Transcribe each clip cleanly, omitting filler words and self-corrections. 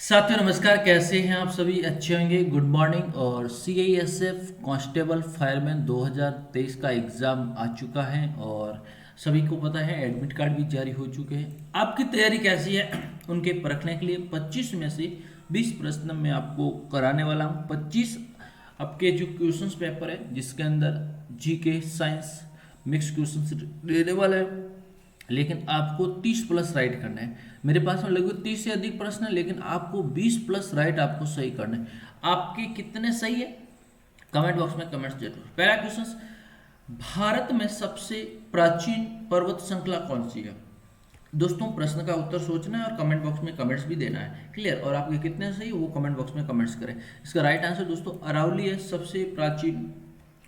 साथियों नमस्कार, कैसे हैं आप सभी? अच्छे होंगे। Good morning. और CISF कांस्टेबल फायरमैन 2023 का एग्ज़ाम आ चुका है और सभी को पता है एडमिट कार्ड भी जारी हो चुके हैं। आपकी तैयारी कैसी है उनके परखने के लिए 25 में से 20 प्रश्न मैं आपको कराने वाला हूं। 25 आपके जो क्वेश्चंस पेपर है जिसके अंदर GK साइंस मिक्स क्वेश्चंस देने वाला है, लेकिन आपको 30 प्लस राइट करना है। मेरे पास में लगभग 30 से अधिक प्रश्न है, लेकिन आपको 20 प्लस राइट आपको सही करना है। आपके कितने सही है कमेंट बॉक्स में कमेंट्स जरूर। पहला क्वेश्चन, भारत में सबसे प्राचीन पर्वत श्रृंखला कौन सी है? दोस्तों प्रश्न का उत्तर सोचना है और कमेंट बॉक्स में कमेंट्स भी देना है। क्लियर? और आपके कितने सही वो कमेंट बॉक्स में कमेंट्स करें। इसका राइट आंसर दोस्तों अरावली है, सबसे प्राचीन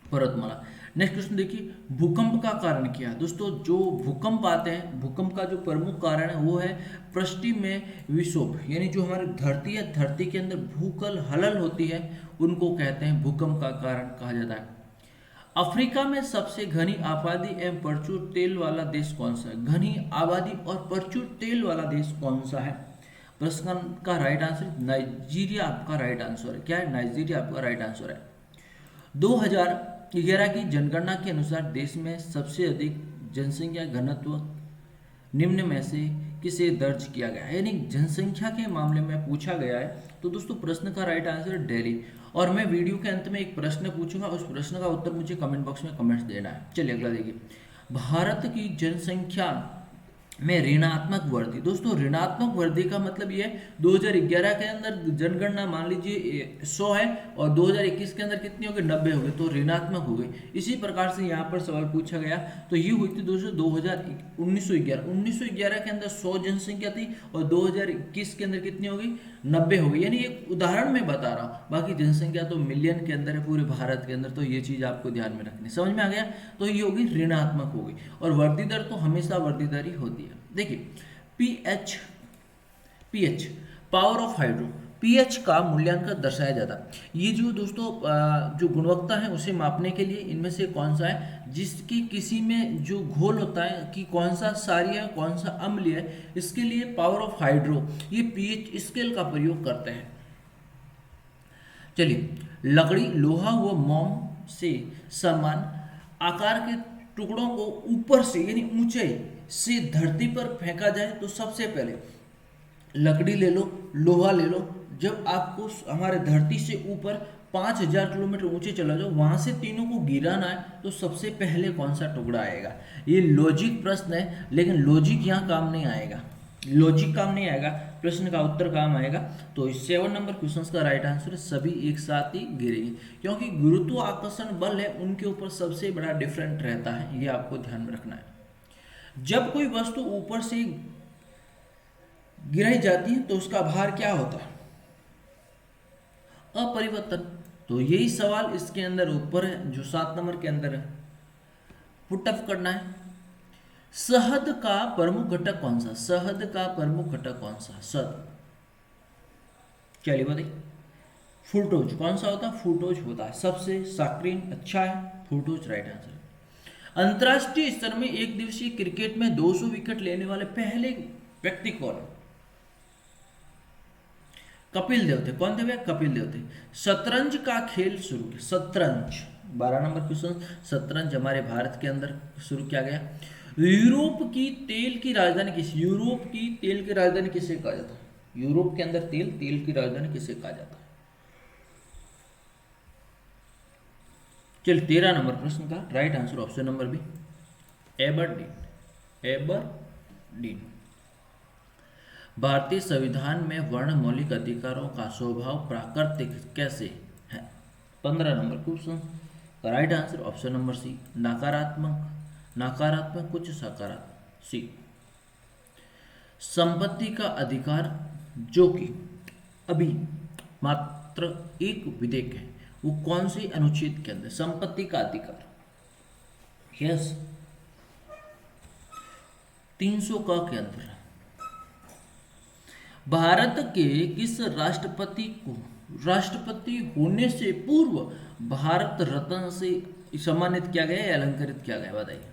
पर्वतमाला। नेक्स्ट क्वेश्चन देखिए, भूकंप का कारण क्या है? दोस्तों जो भूकंप आते हैं, भूकंप का जो प्रमुख कारण है वो है पृष्ठ में विक्षोभ, यानी जो हमारी धरती है, धरती के अंदर भूकल हलल होती है, उनको कहते हैं भूकंप का कारण कहा जाता है। अफ्रीका में सबसे घनी आबादी एवं प्रचुर तेल वाला देश कौन सा है? घनी आबादी और प्रचुर तेल वाला देश कौन सा है? प्रश्न का राइट आंसर नाइजीरिया आपका राइट आंसर है। क्या है? नाइजीरिया आपका राइट आंसर है। 2011 की जनगणना के अनुसार देश में सबसे अधिक जनसंख्या घनत्व निम्न में से किसे दर्ज किया गया है? यानी जनसंख्या के मामले में पूछा गया है। तो दोस्तों प्रश्न का राइट आंसर है दिल्ली। और मैं वीडियो के अंत में एक प्रश्न पूछूंगा, उस प्रश्न का उत्तर मुझे कमेंट बॉक्स में कमेंट्स देना है। चलिए अगला देखिए, भारत की जनसंख्या में ऋणात्मक वृद्धि। दोस्तों ऋणात्मक वृद्धि का मतलब ये है 2011 के अंदर जनगणना मान लीजिए 100 है और 2021 के अंदर कितनी हो गई? 90 हो गई, तो ऋणात्मक हो गई। इसी प्रकार से यहाँ पर सवाल पूछा गया, तो ये हुई थी दोस्तों 1911 के अंदर 100 जनसंख्या थी और 2021 के अंदर कितनी हो गई? 90 हो गई। यानी एक उदाहरण मैं बता रहा हूँ, बाकी जनसंख्या तो मिलियन के अंदर है पूरे भारत के अंदर, तो ये चीज आपको ध्यान में रखनी। समझ में आ गया? तो ये होगी ऋणात्मक हो गई। और वृद्धि दर तो हमेशा वृद्धि दर ही होती है। देखिए pH, pH power of hydro, pH का मूल्यांकन दर्शाया जाता है। ये जो दोस्तों जो गुणवत्ता है उसे मापने के लिए इनमें से कौन सा है जिसकी किसी में जो घोल होता है कि कौन सा क्षारीय है कौन सा अम्लीय है, इसके लिए पावर ऑफ हाइड्रो ये पीएच स्केल का प्रयोग करते हैं। चलिए, लकड़ी, लोहा व मोम से समान आकार के टुकड़ों को ऊपर से यानी ऊंचाई से धरती पर फेंका जाए तो सबसे पहले लकड़ी ले लो, लोहा ले लो। जब आपको हमारे धरती से ऊपर 5,000 किलोमीटर ऊंचे चला जाओ, वहां से तीनों को गिराना है, तो सबसे पहले कौन सा टुकड़ा आएगा? ये लॉजिक प्रश्न है, लेकिन लॉजिक यहाँ काम नहीं आएगा। लॉजिक काम नहीं आएगा, प्रश्न का उत्तर काम आएगा। तो 7 नंबर क्वेश्चन का राइट आंसर है सभी एक साथ ही गिरेंगे, क्योंकि गुरुत्वाकर्षण बल है उनके ऊपर सबसे बड़ा डिफरेंट रहता है, ये आपको ध्यान में रखना है। जब कोई वस्तु ऊपर से गिराई जाती है तो उसका भार क्या होता है? अपरिवर्तन। तो यही सवाल इसके अंदर ऊपर है जो 7 नंबर के अंदर है, पुटअप करना है। शहद का प्रमुख घटक कौन सा? शहद का प्रमुख घटक कौन सा? शहद। चलिए बताइए, फ्रूटोज कौन सा होता है? फ्रूटोज होता है। सबसे साक्रीन अच्छा है, फ्रूटोज राइट आंसर है। अंतरराष्ट्रीय स्तर में एक दिवसीय क्रिकेट में 200 विकेट लेने वाले पहले व्यक्ति कौन है? कपिल देव थे। कौन थे भैया? कपिल देव थे। शतरंज का खेल शुरू किया, शतरंज 12 नंबर क्वेश्चन, शतरंज हमारे भारत के अंदर शुरू किया गया। यूरोप की तेल की राजधानी किस? यूरोप की तेल की राजधानी किसे कहा जाता है? यूरोप के अंदर तेल, तेल की राजधानी किसे कहा जाता है? चल 13 नंबर प्रश्न का right answer option number B, Aberdeen. Aberdeen. भारतीय संविधान में वर्ण मौलिक अधिकारों का स्वभाव प्राकृतिक कैसे है? 15 नंबर क्वेश्चन का right answer option number C, नकारात्मक। नकारात्मक कुछ सकारात्मक सी। संपत्ति का अधिकार जो कि अभी मात्र एक विधेयक है, वो कौन सी अनुच्छेद के अंदर? संपत्ति का अधिकार, यस 300 का के अंदर। भारत के किस राष्ट्रपति को राष्ट्रपति होने से पूर्व भारत रत्न से सम्मानित किया गया या अलंकृत किया गया? बताइए।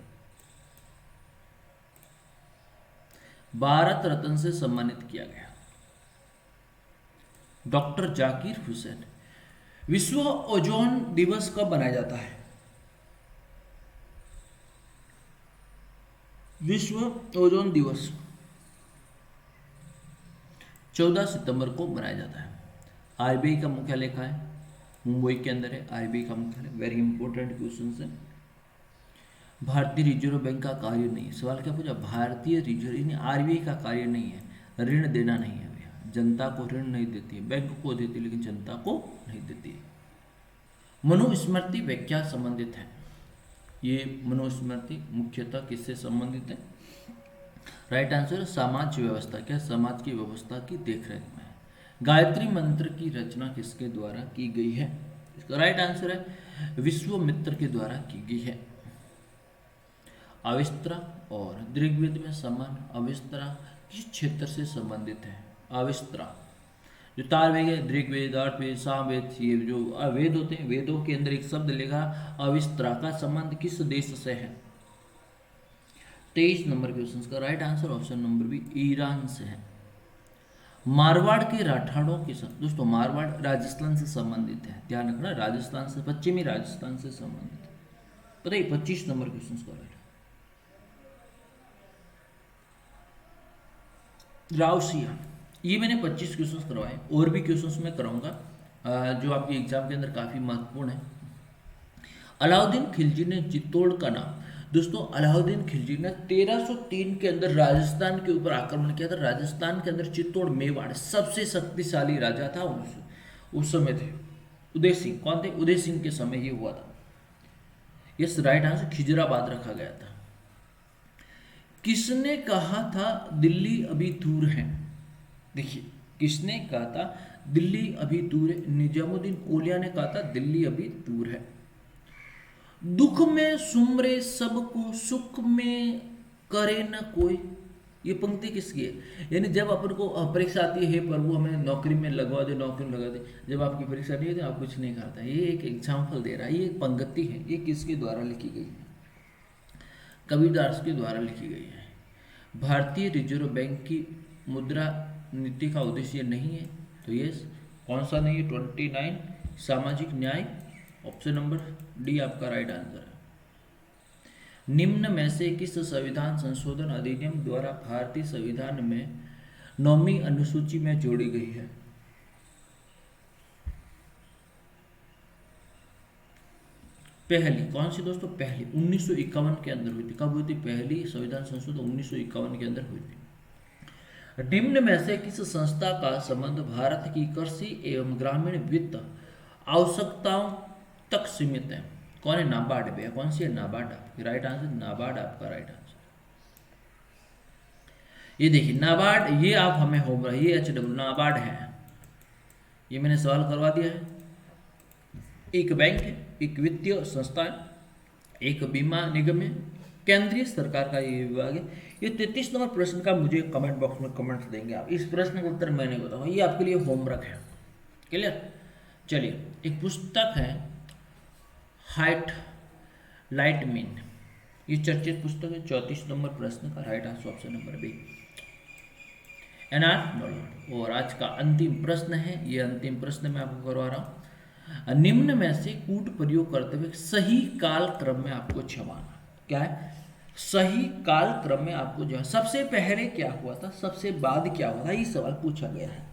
भारत रत्न से सम्मानित किया गया। डॉक्टर जाकिर हुसैन। विश्व ओजोन दिवस कब मनाया जाता है? विश्व ओजोन दिवस 14 सितंबर को मनाया जाता है। आरबीआई का मुख्यालय कहाँ है? मुंबई के अंदर है आरबीआई का मुख्यालय। वेरी इंपॉर्टेंट क्वेश्चन है। भारतीय रिजर्व बैंक का कार्य नहीं है। सवाल क्या पूछा? भारतीय रिजर्व यानी आरबीआई का कार्य नहीं है ऋण देना, नहीं है भैया। जनता को ऋण नहीं देती है, बैंक को देती है लेकिन जनता को नहीं देती है। मनुस्मृति व्याख्या संबंधित है। ये मनुस्मृति मुख्यतः किससे संबंधित है? राइट आंसर समाज व्यवस्था। क्या? समाज की व्यवस्था की देखरेख में है। गायत्री मंत्र की रचना किसके द्वारा की गई है? इसका राइट आंसर है विश्वामित्र के द्वारा की गई है। अविस्त्रा और ऋग्वेद में समान। अविस्त्रा किस क्षेत्र से संबंधित है? अविस्त्रा जो तारवेद है, ऋग्वेद, अर्थवेद, सामवेद, ये जो वेद होते हैं, वेदों के अंदर एक शब्द लिखा अविस्त्रा का संबंध किस देश से है? 23 नंबर क्वेश्चन का right answer option number B Iran से है। मारवाड़ के राठौड़ों के साथ दोस्तों, मारवाड़ राजस्थान से संबंधित है, ध्यान रखना, राजस्थान से, पश्चिमी राजस्थान से संबंधित है। पता ही 25 नंबर क्वेश्चन का राइट रावसिया। ये मैंने 25 क्वेश्चंस करवाए, और भी क्वेश्चंस मैं कराऊंगा जो आपके एग्जाम के अंदर काफी महत्वपूर्ण है। अलाउद्दीन खिलजी ने चित्तौड़ का नाम, दोस्तों अलाउद्दीन खिलजी ने 1303 के अंदर राजस्थान के ऊपर आक्रमण किया था। राजस्थान के अंदर चित्तौड़, मेवाड़ सबसे शक्तिशाली राजा था उस समय थे उदय सिंह। कौन थे? उदय सिंह के समय ये हुआ था। यस, राइट आंसर खिजराबाद रखा गया था। किसने कहा था दिल्ली अभी दूर है? देखिए, किसने कहा था दिल्ली अभी दूर है? निजामुद्दीन औलिया ने कहा था दिल्ली अभी दूर है। दुख में सुमरे सबको, सुख में करे न कोई। ये पंक्ति किसकी है? यानी जब अपन को परीक्षा आती है, प्रभु हमें नौकरी में लगवा दे, नौकरी में लगा दे, जब आपकी परीक्षा नहीं होती आप कुछ नहीं करता। ये एक एग्जाम्पल दे रहा है, ये एक पंक्ति है। ये किसके द्वारा लिखी गई है? कबीरदास के द्वारा लिखी गई है। भारतीय रिजर्व बैंक की मुद्रा नीति का उद्देश्य नहीं है, तो ये कौन सा नहीं है? 29 सामाजिक न्याय, ऑप्शन नंबर डी आपका राइट आंसर है। निम्न में से किस संविधान संशोधन अधिनियम द्वारा भारतीय संविधान में 9वीं अनुसूची में जोड़ी गई है? पहली कौन सी दोस्तों? पहली 1951 के अंदर हुई थी। कब हुई थी? पहली संविधान संशोधन 1951 के अंदर हुई थी। निम्न में से किस संस्था का संबंध भारत की कृषि एवं ग्रामीण वित्त आवश्यकताओं तक सीमित है? कौन है? नाबार्ड भैया। कौन सी है? नाबार्ड। आपकी राइट आंसर नाबार्ड आपका राइट आंसर। ये देखिए नाबार्ड, ये आप हमें होगा, ये HW नाबार्ड है। ये मैंने सवाल करवा दिया है। एक बैंक है, एक वित्तीय संस्था है, एक बीमा निगम है, केंद्रीय सरकार का ये विभाग है। ये 33 नंबर प्रश्न का मुझे कमेंट बॉक्स में कमेंट देंगे आप। इस प्रश्न का उत्तर मैंने बताऊंगा, ये आपके लिए होमवर्क है। क्लियर? चलिए, एक पुस्तक है हाइट लाइट मीन, ये चर्चित पुस्तक है। 34 नंबर प्रश्न का right answer option number B NR knowledge. और आज का अंतिम प्रश्न है, ये अंतिम प्रश्न मैं आपको करवा रहा हूँ। निम्न में से कूट प्रयोग करते हुए सही काल क्रम में आपको छवाना। क्या है? सही काल क्रम में आपको जो है सबसे पहले क्या हुआ था, सबसे बाद क्या हुआ था, ये सवाल पूछा गया है।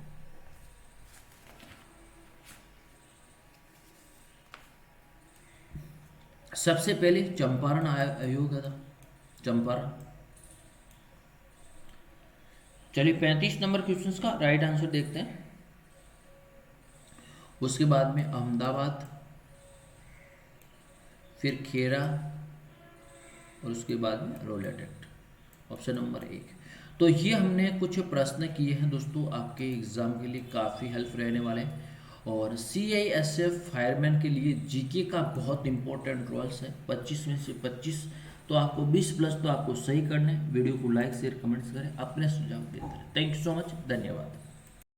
सबसे पहले चंपारण आयोग था, चंपारण। चलिए 35 नंबर क्वेश्चन का राइट आंसर देखते हैं। उसके बाद में अहमदाबाद, फिर खेरा, और उसके बाद में रोलेट एक्ट, ऑप्शन नंबर 1। तो ये हमने कुछ प्रश्न किए हैं दोस्तों, आपके एग्जाम के लिए काफ़ी हेल्प रहने वाले हैं। और CISF फायरमैन के लिए जीके का बहुत इंपॉर्टेंट रोल्स है। 25 में से 25, तो आपको 20 प्लस तो आपको सही करना है। वीडियो को लाइक शेयर कमेंट्स करें, अपने सुझाव देते रहें। थैंक यू सो मच, धन्यवाद।